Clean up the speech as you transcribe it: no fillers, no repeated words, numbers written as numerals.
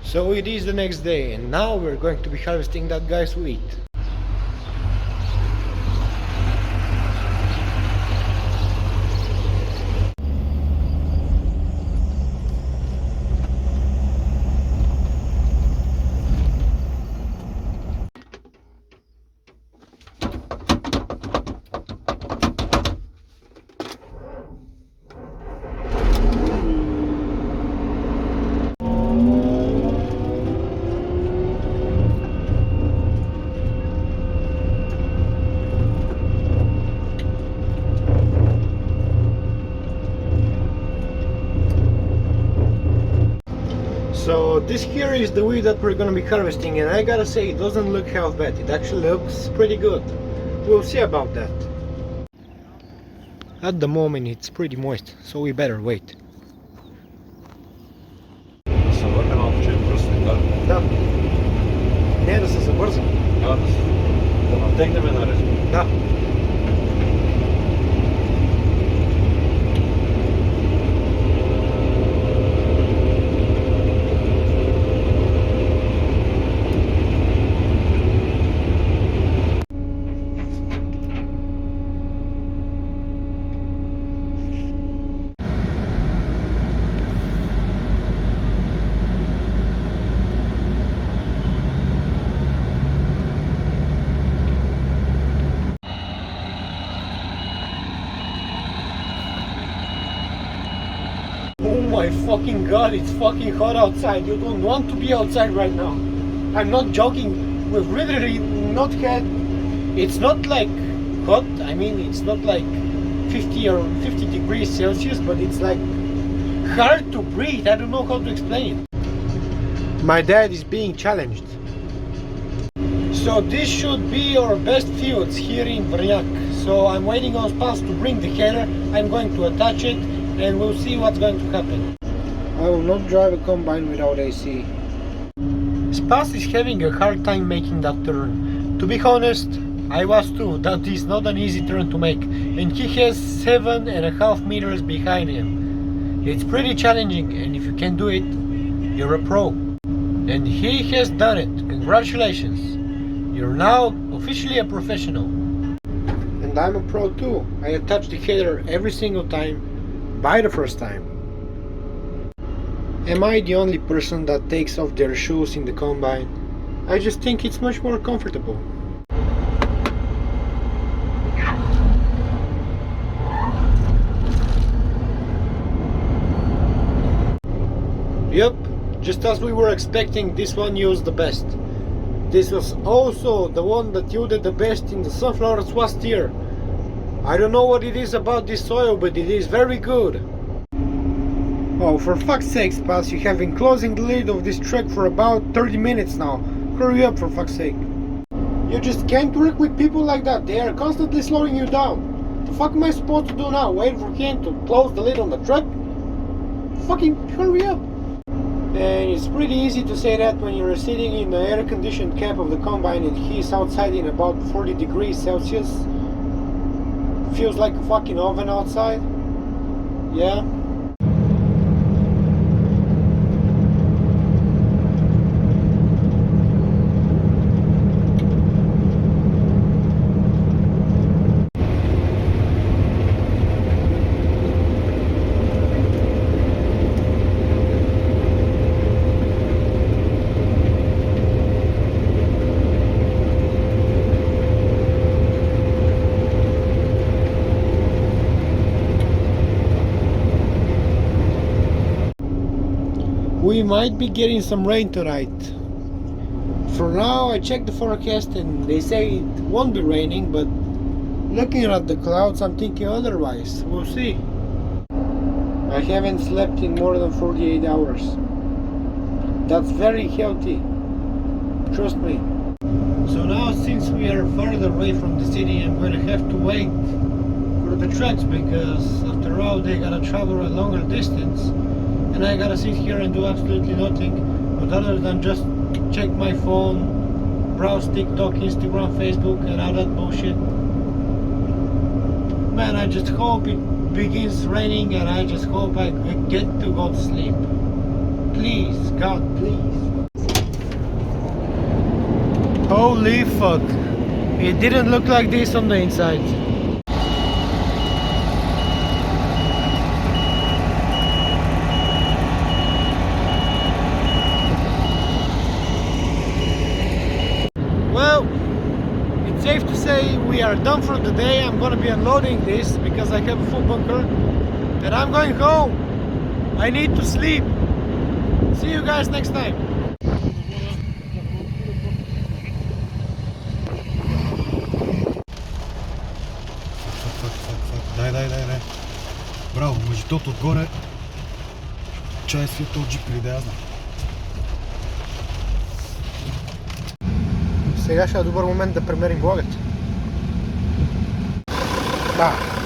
So it is the next day, and now we're going to be harvesting that guy's wheat. So this here is the wheat that we're gonna be harvesting, and I gotta say, it doesn't look half bad. It actually looks pretty good. We'll see about that. At the moment it's pretty moist, so we better wait. Са върне малко, че е пръстен, да? Да. Не да се забърза. Да натегнем наред. Да. Oh my fucking god, it's fucking hot outside. You don't want to be outside right now. I'm not joking. We've really not had... It's not like hot. I mean, it's not like 50 or 50 degrees Celsius, but it's like hard to breathe. I don't know how to explain it. My dad is being challenged. So this should be our best fields here in Vrnjak. So I'm waiting on Spas to bring the header. I'm going to attach it, and we'll see what's going to happen. I will not drive a combine without AC. Spas is having a hard time making that turn. To be honest, I was too. That is not an easy turn to make, and he has 7.5 meters behind him. It's pretty challenging, and if you can do it, you're a pro. And he has done it. Congratulations. You're now officially a professional. And I'm a pro too. I attach the header every single time, by the first time. Am I the only person that takes off their shoes in the combine? I just think it's much more comfortable. Yep, just as we were expecting, this one used the best. This was also the one that yielded the best in the sunflowers last year. I don't know what it is about this soil, but it is very good. Oh, for fuck's sake, Spas, you have been closing the lid of this truck for about 30 minutes now. Hurry up, for fuck's sake. You just can't work with people like that. They are constantly slowing you down. The fuck am I supposed to do now? Wait for him to close the lid on the truck? Fucking hurry up. And it's pretty easy to say that when you're sitting in the air-conditioned cab of the combine and he's outside in about 40 degrees Celsius. Feels like a fucking oven outside. Yeah. We might be getting some rain tonight. For now, I checked the forecast and they say it won't be raining, but looking at the clouds, I'm thinking otherwise. We'll see. I haven't slept in more than 48 hours. That's very healthy. Trust me. So now, since we are farther away from the city, I'm going to have to wait for the trucks because after all, they gotta travel a longer distance. And I gotta sit here and do absolutely nothing, but other than just check my phone, browse TikTok, Instagram, Facebook, and all that bullshit. Man, I just hope it begins raining, and I just hope I get to go to sleep. Please, God, please. Holy fuck. It didn't look like this on the inside. Well, it's safe to say we are done for the day. I'm gonna be unloading this because I have a full bunker and I'm going home. I need to sleep. See you guys next time. Дай. Браво, мъжитото отгоре. Чай е свител джип или да я знам. Сега ще е добър момент да премерим влагата. Да.